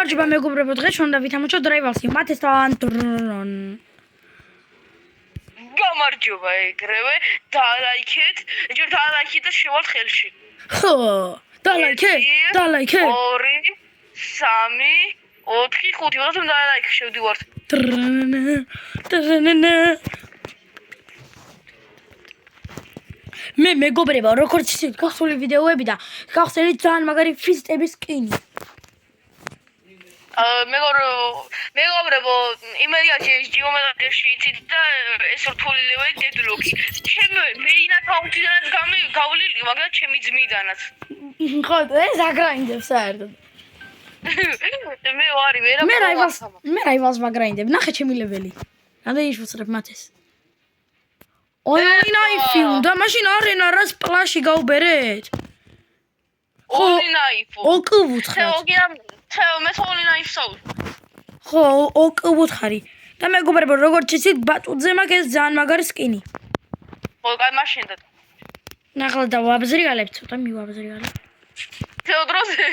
გამარჯობა მეგობრებო, დღეს უნდა ვითამაშოთ Rivals-ი, მათესთან დრონ. გამარჯობა ეგრევე, დალაიქეთ, ჯერ დალაიქეთ და შევალთ ხელში. ხო, დალაიქე. 2 3 4 5 ვიღაცამ დალაიქე შევდივართ. მე მეგობრებო, როგორც ისეთ გახსოვილი ვიდეოები და გახსენით ძალიან მაგარი ფისტების სკინი. მეგობრებო, იმერიაში ჯიომეტრიაში იცით და ეს რთული ლეველი დედლოკი. ჩემი მეინ აკაუნტიდანაც გავლილი, მაგრამ ჩემი ძმიდანაც. ხო, ეს აგრაინდებს საერთოდ. მე ვარი, მე Rivals ვაგრაინდებ. ნახე ჩემი ლეველი. რამდენი შევცრებ მათეს? Only უნდა მაშინ არენა რა სპლაში გაუბერეთ? ოლკ ვუთხარ. მე ოლინაიფსავ. ხო, ოლკ ვუთხარი. და მეგობრებო, როგორც იცით, ბატუძე მაქვს ეს ძალიან მაგარი სკინი. ხო, კაი მაშინ და ნახლა და ვაბზრიგალებ, ცოტა მივაბზრიგალებ. თეოდროზე.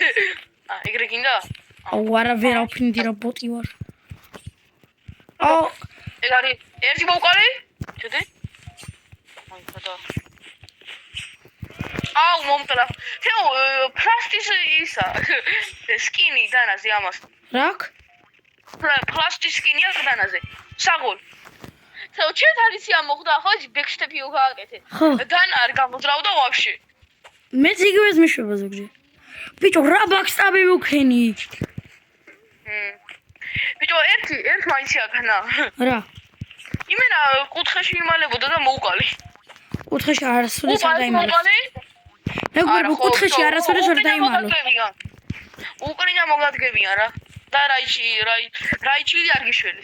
ეგრე გინდა? აუ, არა ვერავფრინდი რა ბოტი ვარ. ეგ არის ერთი მოვყარი? ჩუდი? აუ მომწლა. თეო პლასტის ისა სკინი დანაზე ამას. რაკ? პლასტის სკინია დანაზე. საღოლ. თეო ჩემ ალიცია მოხდა ხო ბექშტეპი უგააკეთე. დან არ გამოძრავდა ვაფშე. მეც იგივეს მიშვება ზოგჯერ. ბიჭო რა ბაქსტაბი ვუქენი? ბიჭო ერთი მაინც აქნა. რა? იმენა კუთხეში იმალებოდა და მოუყალი. კუთხეში არასოდეს არ დაიმალე. მეგობრებო, კუთხეში არასოდეს არ დაიმალე. უკრინა მოგადგებიან რა. და რაიჩი არ გიშველი.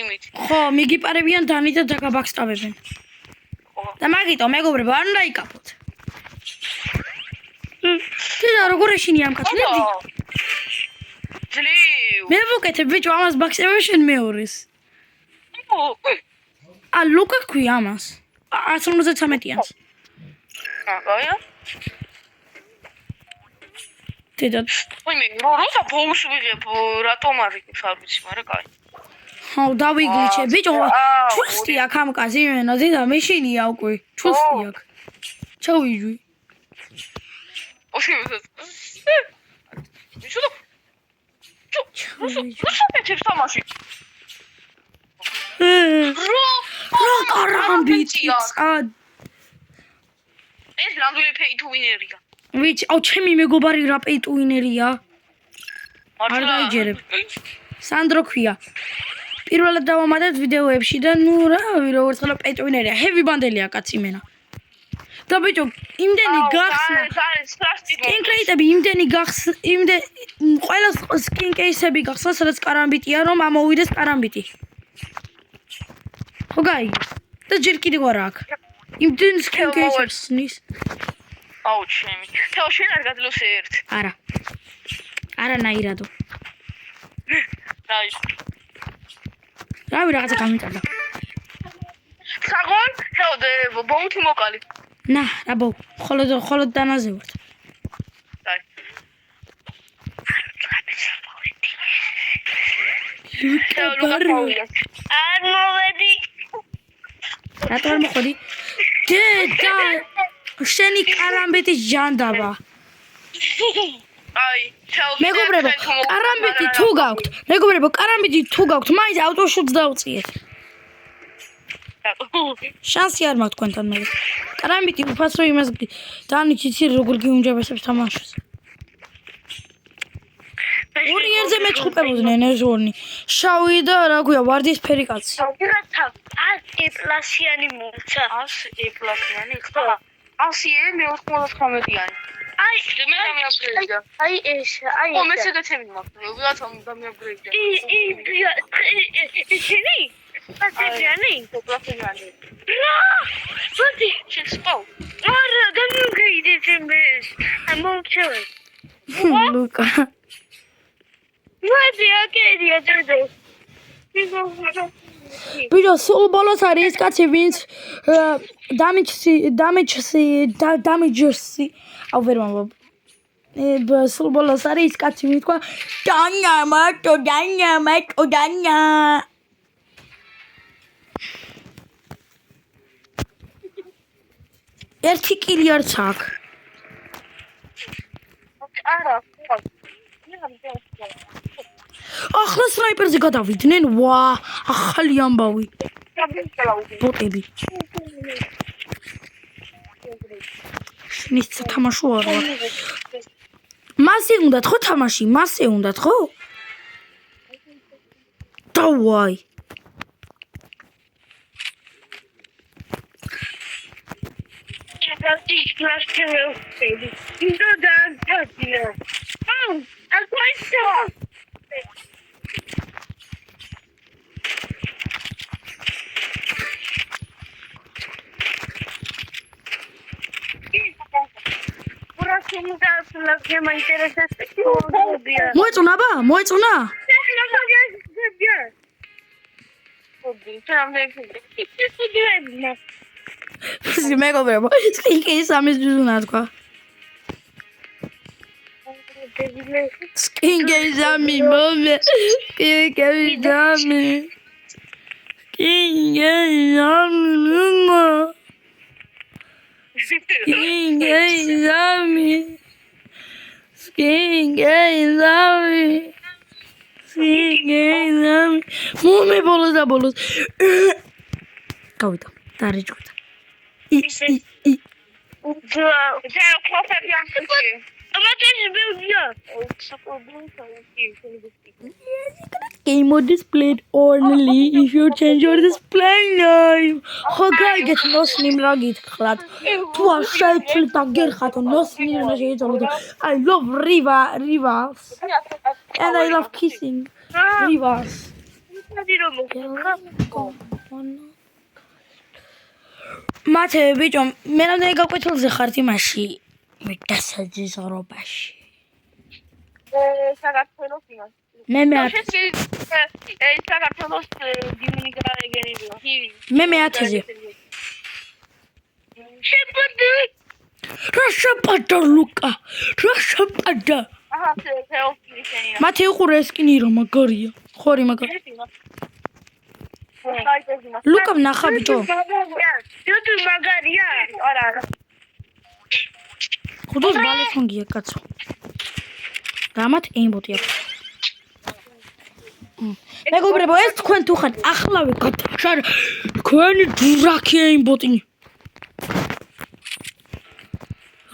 იმით. ხო, მიგიპარებიან დანი და დაგაბაქსტაბებენ. და მაგიტო მეგობრებო, არ უნდა იკაპოთ. და როგორ ეშინია ამ კაცლები? ძლივ. მე ვუკეთებ ბიჭო ამას ბაქსტაბებ შენ მეორეს. ლუკა ქვია ამას. 153-იანს. გაია? დედა. ვიმე, როცა ბოუს ვიღებ, რატომ არ იქ არ ვიცი, მაგრამ კაი. ხო, დავიგლიჩე. ბიჭო, ჩუსტი აქ ამ კაცი იმენა, დედა, მეშინია უკვე. ჩუსტი აქ. ჩავიჯვი. ოში. ჩუ თამაში. რა კარამბიტია. ეს ნამდვილი pay to win-ერია. ვიცი, აუ ჩემი მეგობარი რა pay to win-ერია. არ დაიჯერებ. სანდრო ქვია. პირველად დავამატეთ ვიდეოებში და ნუ რავი როგორც ყველა pay to win-ერია. heavy bundle-ია კაცი მენა. და ბიჭო, იმდენი გახსნა. skin case-ები იმდენი გახსნა, ყველა skin case-ები გახსნა, სადაც კარამბიტია, რომ ამოვიდეს კარამბიტი. ხო გაიგე. და ჯერ კიდევ არა აქ. იმდენ skin case-ებს სნის. აუ ჩემი. თეო შენ არ გადლოს ერთ. არა. არანაირადო. რაი. რავი რაღაცა გამიტარდა. საღოლ? თეო ბოუთი მოკალი. ნა, რა ბო, ხოლოდ დანაზე ვარ. აი. არ მოვედი. რატო არ მოხდი? დედა, შენი კარამბიტის ჟანდაბა. აი, მეგობრებო, კარამბიტი თუ გაქვთ, მაინც ავტოშუტს დავუწიეთ. შანსი არ მაქვს თქვენთან მე. კარამბიტი უფასო იმას დანიც იცი როგორ გიუნჯებესებს თამაშს. ორი ერზე მეჩხუპებოდნენ ეს ორნი. შავი და რა ქვია, ვარდისფერი კაცი. რა 100+-იანი მოუცა. 100+-იანი ხო? 100 მე 99-იანი. აი, მე დამიაპგრეიდა. აი ეს, აი. ო, მე შეგეცემი მაქვს. ვიღაცამ დამიაპგრეიდა. ისინი? პატეჯანი? პატეჯანი. რა! ვადი, შეცვალ. არა, დამიაპგრეიდე ჩემს. ამოვჩევე. ლუკა. ვადი, აკერია დედო. ბიჭო, სულ ბოლოს არის ეს კაცი, ვინც დამეჯსი, აუ ვერ მომბობ. სულ ბოლოს არის ის კაცი მითქვა დანია მარტო დანია ერთი კილი არც აქვს არა ახლა სნაიპერზე გადავიდნენ ვა ახალი ამბავი ბოტები შნის თამაშო არ ვარ მასე უნდათ ხო თამაში მასე უნდათ ხო დავაი მოეწონა მეგობრებო სკინკი სამის ძუნა თქვა სკინკი სამი მომე სკინკი სამი მომე ბოლოს გავიდა დარეჯგდა Game mode displayed only if you change your display name. ხო გაიგეთ ნოსნიმ რა გითხრათ თუ არ შეიცვლით და გერხათ ნოსნიმ რა შეიძლება I love rivers and I love kissing rivers მათე ბიჭო მე რამდენი გაკვეთილზე ხართ იმაში მე დასაჯიზრობაში საქართველოს იმას მე საქართველოს გიმნიკა ეგენებია მე 1000-ზე შეპატა ლუკა რა შეპატა აჰა თეოქრისენია მათე უყურე სკინი რა მაგარია ხორი მაგარი ლუკა ნახა ბიჭო YouTube მაგარია არა ხუდოს ბალესონგია კაცო გამათ ეიმბოტი აქვს მეგობრებო ეს თქვენ თუ ხართ ახლავე გადაშარ თქვენი ძურაკი ეიმბოტი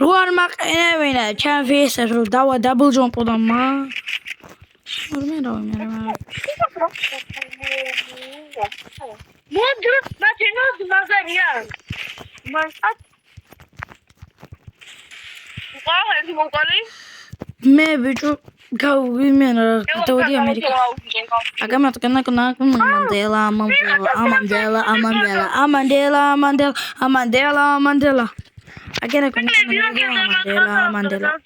რო არ მაყენებინა ჩემ ვიესეს რო დავა დაბლ ჯომპო და მა მოდი მათენოს მაგარია მასად ვაი მოგალი მე ბიჭო გავიმენა დავდი ამერიკა აგამატკნა Mandela Again, I Mandela.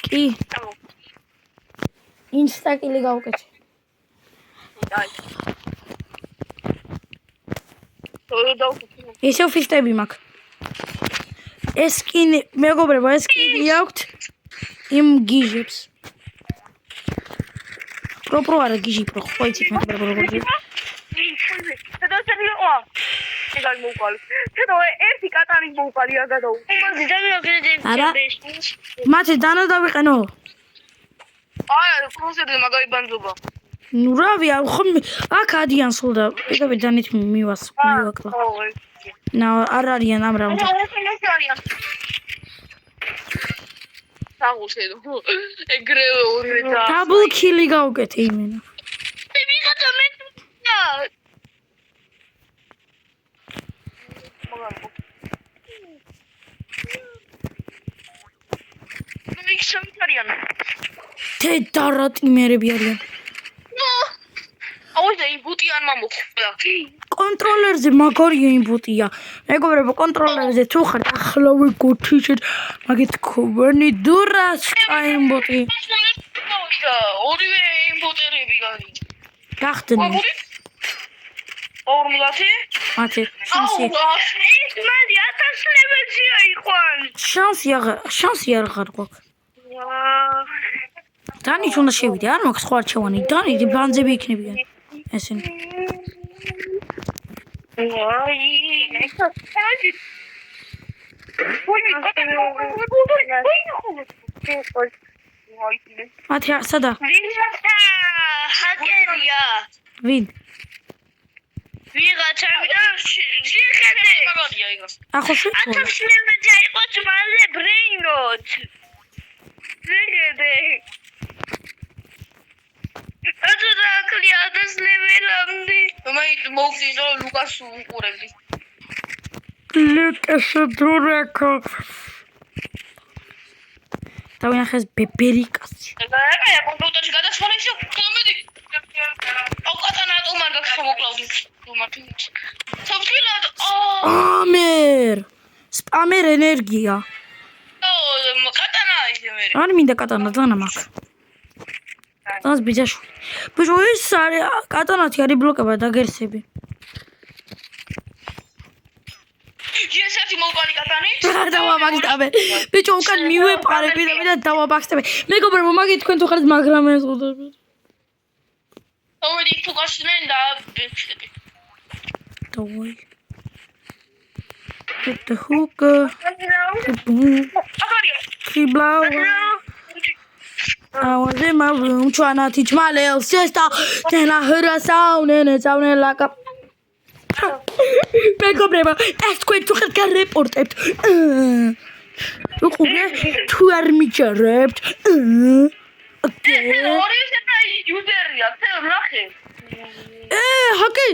Ki. Insta ki legal que esse eu fiz também, Mac. Eskin, meu gobrebo, eskin yacht im gijips. Pro ara giji pro, foi tipo meu gobrebo. არა მათე დანა დავიყენო არა კონსერტი მაგარი ბანძობა ნუ რავია ხომ აქ ადიან სულ და პირდაპირ დანით მივაკლა ნა არ არიან ამ რაუნდში საღუშედო ეგრევე ორივე და დაბლ კილი გავუკეთე იმენა ვიღაცა მე თეთრად იმერები არიან. აუზა იმბუტიან მომხდა. კონტროლერზე მაგარია იმბუტია. მეგობრებო, კონტროლერზე თუ ხარ ახლავე გოთიშეთ, მაგეთ ქოვანი დურაშკა იმბუტი. ორივე იმბუტერები არის. გახდნენ. ორმლათი? მათე. ის მადი 1000 ლეველში აიყვან. შანსი არ გვაქვს. დანი უნდა შევიდე, არ მაქვს სხვა არჩევანი. დანი ბანძები იქნებიან. ესენი. მათი სადა? ჰაკერია. ვინ? ვიღაცა და შეხედე. ახლა შეწყო. 1000 იყო ძმალე ბრეინოთ. შეხედე. ათო დაკლია 1000 ლეველამდე. მოვხიზო ლუკას უყურებდი. ლუკას დურაკო. დავინახეს ბებერიკასი. რა კომპიუტერში გადასვლა ხომედი. აუ კატანა ატომარ გაქვს მოკლავდი. სამწილად. სპამერ ენერგია. კატანა ისე მე. არ მინდა კატანა დანა მაქვს. დანს ბიძაშვილი. ბიჭო ის არის კატანათი არის ბლოკება დაგერსები. ჯესეთი მოვყარი კატანით? დავამაგდაბე. ბიჭო უკან მივეპარები და დავაბახტები. მეგობრებო მაგით თქვენ თუ ხართ მაგრამ ეს უდები. ორი თუ გაშნენ და ბეჭდები. დავაი. The hookah. Blau. I was in my room trying to teach my little sister. Then I heard a sound and it sounded like a. მეგობრებო, ეს თქვენ თუ ხართ გარეპორტებთ. უყურე, თუ არ მიჯერებთ. ორი ესეთი იუზერია, ნახე. ჰაკი.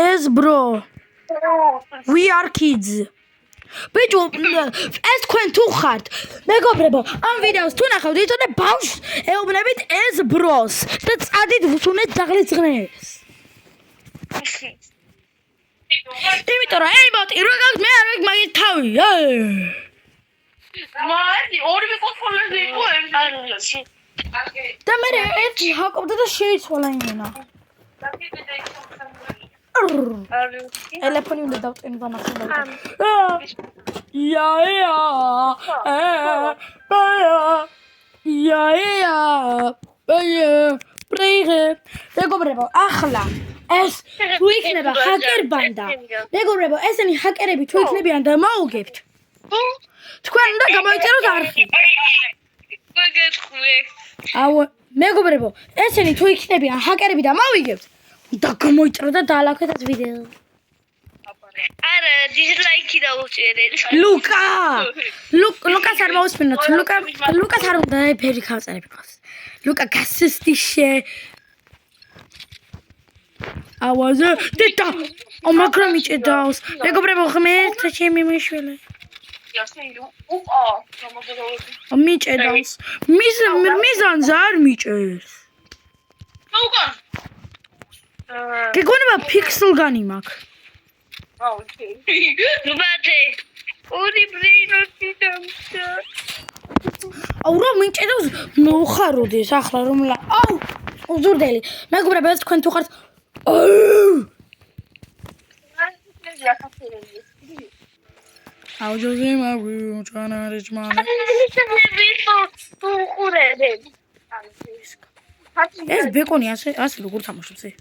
ეს bro. We are kids. ბიჭო, ეს თქვენ თუ ხართ. მეგობრებო, ამ ვიდეოს თუ ნახავთ, იცოდე ბავშვს ეუბნებით ეს ბროს და წადით ვთუნეთ დაღლისღნეს. იმიტომ რომ ეიბოტი რო გაქვს მე არ ვიქ მაგის თავი. მაი, ორივე კონტროლერზე იყო ეს. და მე ერთი ჰაკობდა და შეიცვალა იმენა. ტელეფონი უნდა დავტენო დამახსენდა. მეგობრებო, ახლა ეს თუ იქნება ჰაკერ ბანდა. მეგობრებო, ესენი ჰაკერები თუ იქნებიან და მოუგებთ. თქვენ უნდა გამოიწეროთ არხი. აუ, მეგობრებო, ესენი თუ იქნებიან ჰაკერები და მოვიგებთ. და გამოიწეროთ და დაალაქვეთ ეს ვიდეო. არა, დიზლაიკი დაუწერე. ლუკას არ მოусმინოთ. ლუკას არ უნდა ეფერი ხავწერები ყავს. ლუკა გასისტიშე. ავაზა დედა. მაგრამ მიჭედავს. მეგობრებო, ღმერთ ჩემი მიშველი. მიჭედავს. მიზანზე არ მიჭერს. უკან. გეგონება ფიქსლგანი მაქვს. აუ, ნუბადე. ორი ბრეინოტი დამსა. აუ რა მიჭედავს მოხაროდეს ახლა რომ აუ უზურდელი. მეგობრებო, ეს თქვენ თუ ხართ აუ ჯოზე მაგუ ჩანა რეჭმანა. ეს ბეკონი ასე როგორ თამაშობს ეს?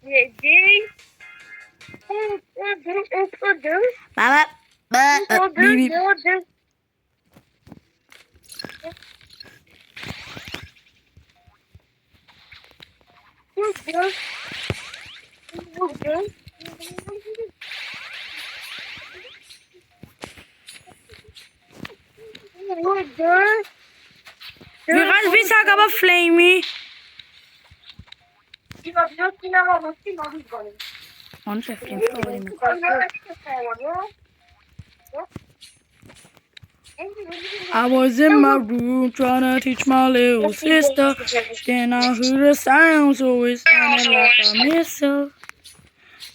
ბიბი. ვიღაც ვისაგაბა ფლეიმი. On se flame I was in my room trying to teach my little sister. Then I heard a sound, so it sounded like a missile.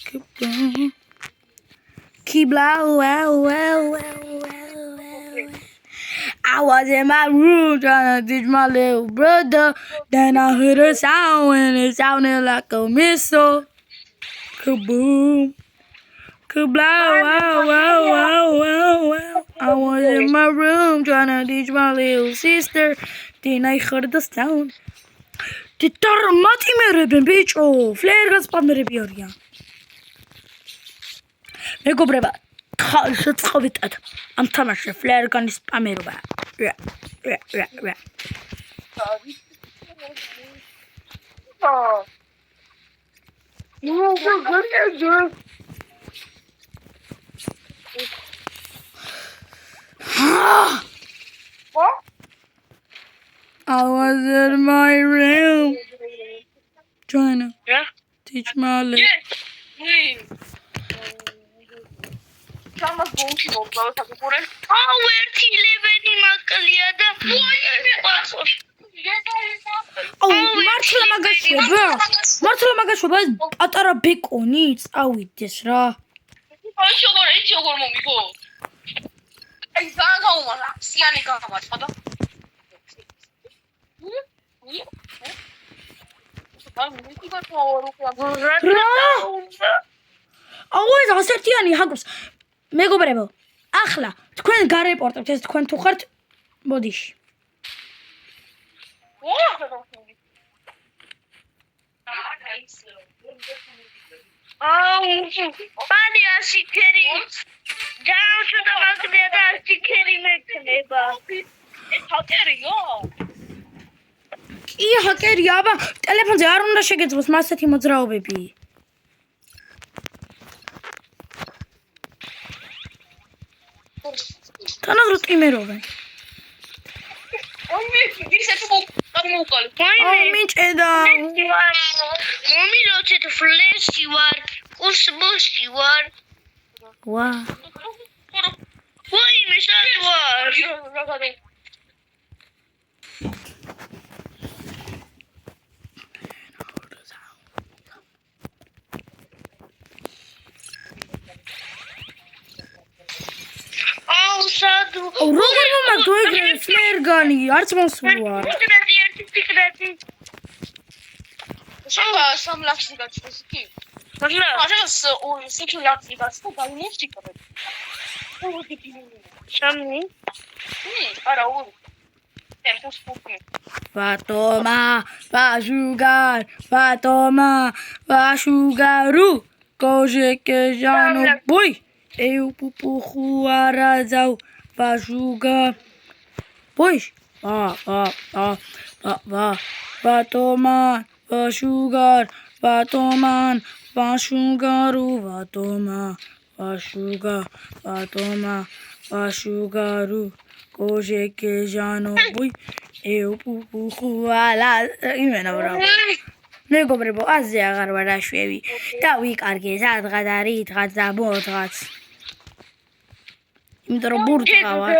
Keep going. Keep low, wow, wow, wow, wow, wow. I was in my room trying to teach my little brother. Then I heard a sound and it sounded like a missile. Kaboom. Kablow, wow, wow, wow, wow, wow. I was in my room trying to teach my little sister. Then I heard the sound. Tarmatime bicho, flares spammerები არიან. მეგობრებო, შეწყობითად ამ თამაშზე ფლერგანის სპამერობა. I was in my room trying to teach my little. მართლა მაგაშვება ეს პატარა ბეკონი წავიდეს რა. აუ ეს ასერთიანი ჰაგოს. მეგობრებო, ახლა თქვენ გარეპორტებთ ეს თქვენ თუ ხართ ბოდიში. Pani asikeri. Jaunșută magde da asikeri mekheba. ეს ჰაკერია? კი ჰაკერია, აბა ტელეფონზე არ უნდა შეგეძლოს მასეთი მოძრაობები. თანაზრუთ იმერობენ. მინჭედა. მომი როცეთ ფლეში ვარ, უსბოში ვარ. ვა. ვაი მე შარ ვარ. Sadhu. როგორ მომაგდო ეგრე ფლერგანი, არც მოსულა. Сам лакши гачოს კი. Სიქი ლაკში გაცდა დაინეში კაბე. Სამი? არა, ორი. ტემპოს ფუკი. Fatoma, Vashugar, Fatoma, Vashugaru, Kojekejano, boy. Eu pupuhu arazau, Vashugar. Boy. Fatoma, Vashugar, Fatoman, Vashugaru, Fatoma, Vashugar, Fatoma, Vashugaru, Kojekejano, boy. Eu pupuhu arazau, იმენა ბრavo. მეგობრებო, აზე აღარ ვარ აშვევი და ვიკარგე სადღაც და რითღაც და ბოთღაც. იმიტომ რომ ბურთღა ვარ.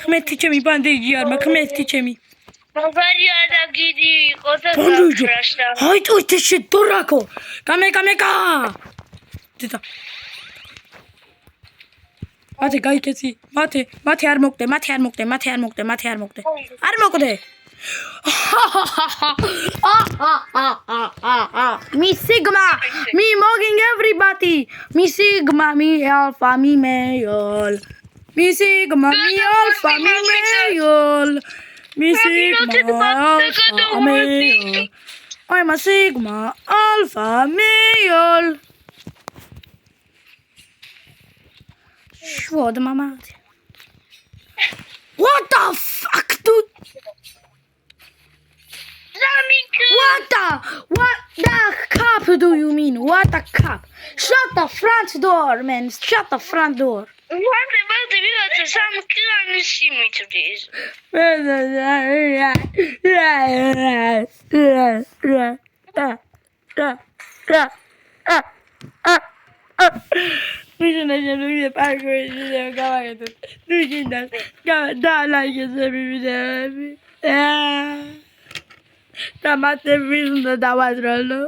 ხმერთი ჩემი ბანდეჯი არ მაქვს, ხმერთი ჩემი. Maria da gidi იყო და გაფრაშდა. აი თუ ეს დურაკო. გამეკა. დედა. მათე გაიქეცი, მათე არ მოკდე. არ მოკდე. Mi sigma, mi mogging everybody. Mi sigma, mi alpha, mi male. Mi sigma, mi alpha, mi male. Mi sigma, alpha, male. I'm a sigma, alpha, male. What mama? What the fuck, dude? What the cup do you mean? What the cup? Shut the front door, man. Shut the front door. What about some crazy mitries? Myślę, że lubię parkour, że gałagę tu. Ludzie nas, dalej się wideo. Tamaty wyszło dawać rolę.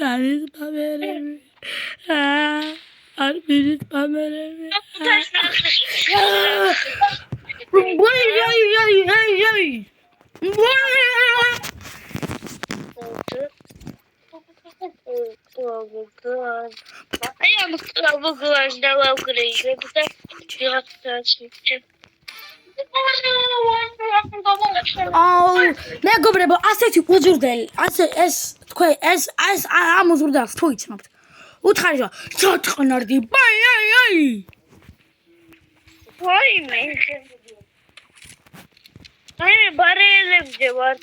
არის პამერები. არ მიდის პამერები. აი ამ კლავგლას დავავგრეიდებ და აუ, მეგობრებო, ასეთი უძურდელი, ეს თქვენ ეს ამ უძურდელს თუ იცნობთ. უთხარი რომ ჩატყნარდი, აი. ვაიმე. აი ბარეელებზე ვარ.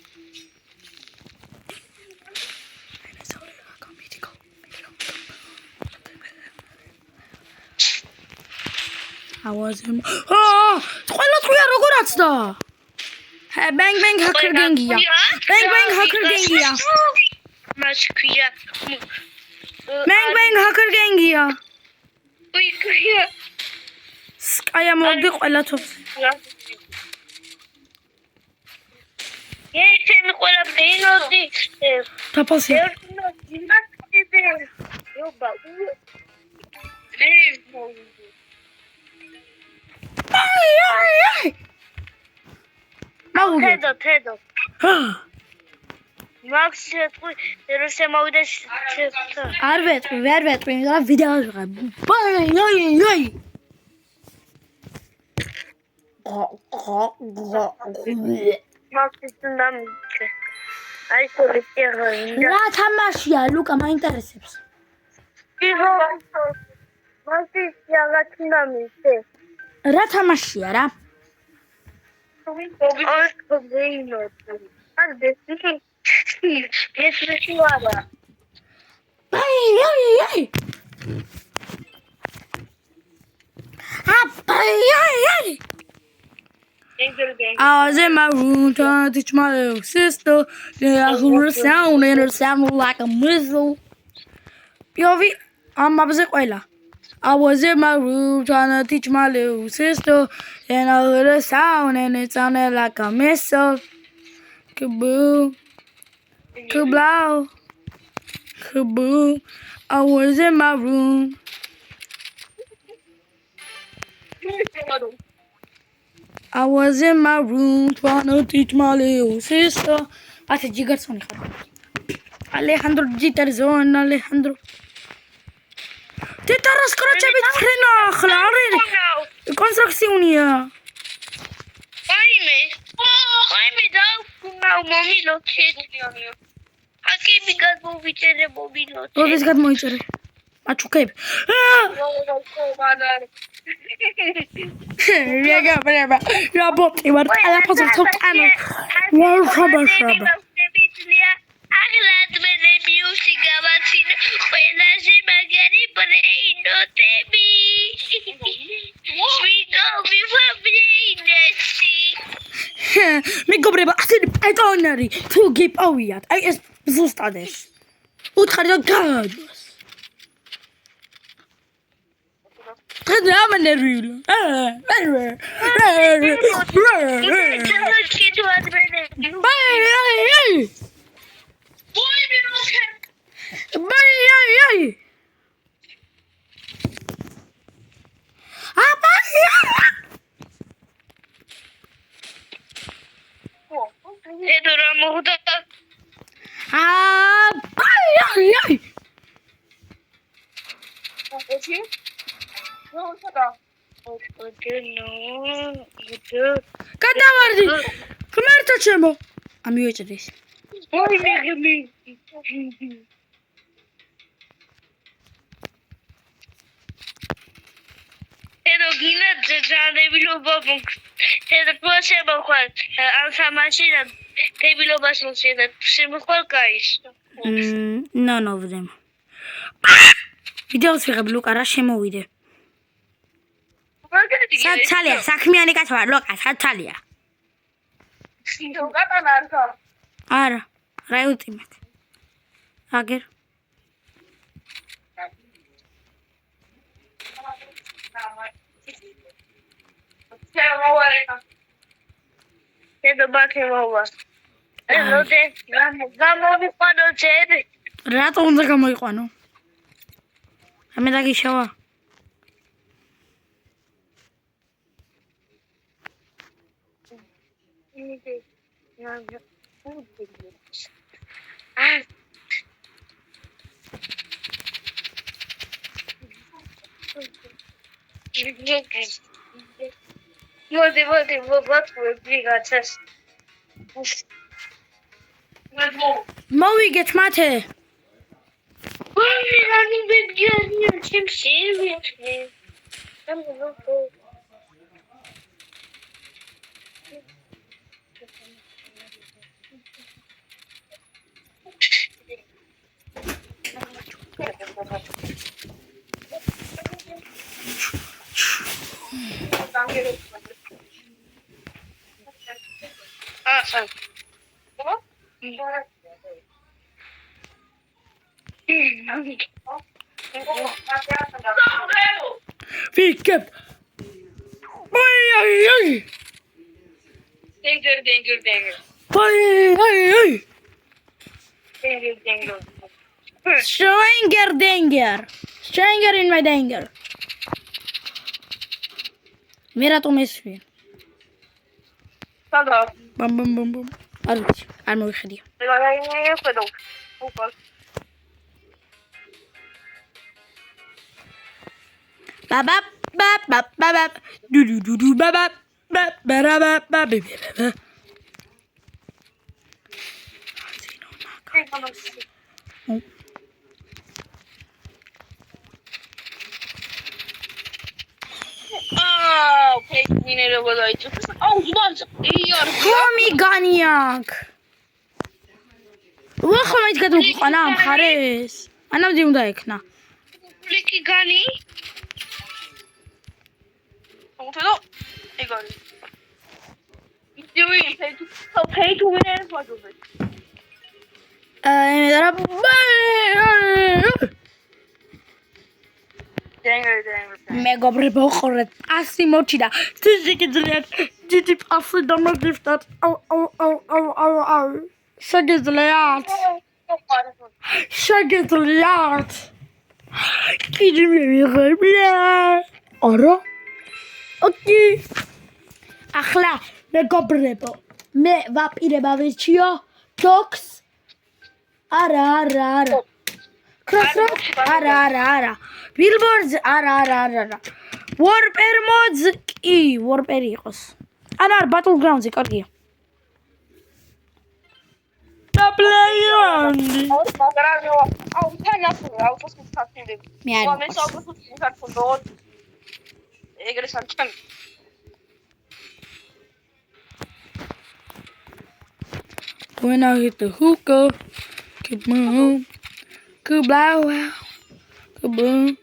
ავაზემ. ყველა თქვია როგორაც და. Bang hacker gengია. Bang hacker gengია. მას ქვია. Bang hacker gengია. უი ქვია. Skaya მოდი ყველა თოფს. ეჩემი ყველა ბინოდი. თაფალსია. იობა. აი. მაუგე. თედო. Max თქვი რომ შემოვიდა არ ვეტყვი და ვიდეოს ვიღებ. აი. Max-ის ნამიჩე. აი კოლექტია. რა თამაშია ლუკა მაინტერესებს. იჰო. Max-ის რაღაც ნამიჩე. რა თამაშია რა? Ai. I was in my room trying to teach my little sister that I heard a sound and it sounded like a missile. Piovi, I'm opposite Wayla. I was in my room trying to teach my little sister and I heard a sound and it sounded like a missile. Kaboom. Kablow. Kaboom. I was in my room. I was in my room trying to teach my little sister. I said, Jigerson. Alejandro Jitterzon, Alejandro. Teta scratcha bit frena, clare. Construcționia. Ai me dau cu mami lo ce. Aki mi gad bovicere bobilo. Rodes gad moicere. Aciucăi. Rega. Я боти вар. Ала позор тотано. Вар шаба. Aglat mene musica mațină, păi magari preinotebi. Svigovi fabreinesi. მეგობრებო, ასეთი პეტონერი თუ გიპოვიათ. აი ეს ზუსტად ეს. უთხარი და გააჯოს. დღე ამ ნერვიულა. Edora muhda. გადავარდი. ღმერთო ჩემო. ამიუეჭდეს. Edo gina dzandebilობა თეთრ შემოხვალ ამ სამაშინა დებილობას მოსინა შემოხვალ გაის. None of them. ვიდეოს ვიღებ ლუკა რა შემოვიდე. საცალია, საქმიანი კაცი ვარ ლუკა, საცალია. გატანა არ ხარ? არა, რა ულტიმატ. აგერ. Edo ბაქე მოვა. Edo გამოვიყვანო ჯერი. რატო უნდა გამოიყვანო? ამე დაგიშავა. მოვიგეთ მათე. ვიგებ. აი. Danger. აი. Danger. Stranger in my danger. მე რატომ ესვი? სადა? ბამ. არ ვიცი, არ მოვიხედია. ბაბა. დუ ბაბა. ბაბა. Okay, მინერა გადაიწევს. ზუბანს. ხომი განიაკ. ვახომით გადავყვანა ამ ხარეს. ანამდე უნდა ექნა. ფლიკი განი. უთედო. ეგარი. Doing pay to win and what of it. მეგობრებო ხორეთ პასი მოჩიდა ძიგძლიათ დიდი პასი დამოგიფტათ აუ შეგძლიათ კიდე მივიღებია არა ოკეი ახლა მეგობრებო მე ვაპირება ვირჩიო ჯოქს არა Crossroads არა Billboards არა Warper mods კი Warper იყოს არა Battlegrounds-ი კარგია Playground აუ თანასწორი აუტოს მისახილები მე არ მე საუბრობ საქართველოს ეგრე სამჩემ When I hit the hookah, keep my home, good blow out, good boom.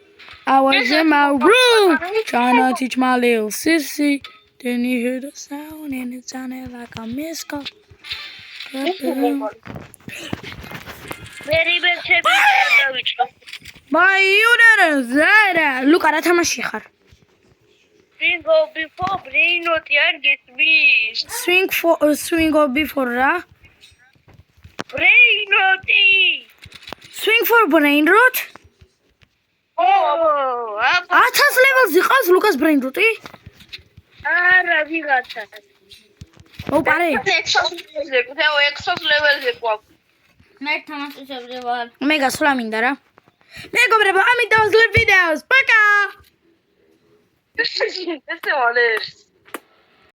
I was in my room, trying to teach my little sissy. Then you hear the sound and it sounded like a missed call. Very bad My uterus, look at how much her. Swing or before brain not yet get me. Swing or before, Brain not Swing for brain rot? Oh, Atas levels iqas Lucas brain rot? არა ვიღაცა. მოპარე. Exos level-ზე გვაქვს. მე თამაშობდი ვარ. მე გასვლა მინდა რა. მეგობრებო, ამით დავასრულებ ვიდეოს. პაკა! ეს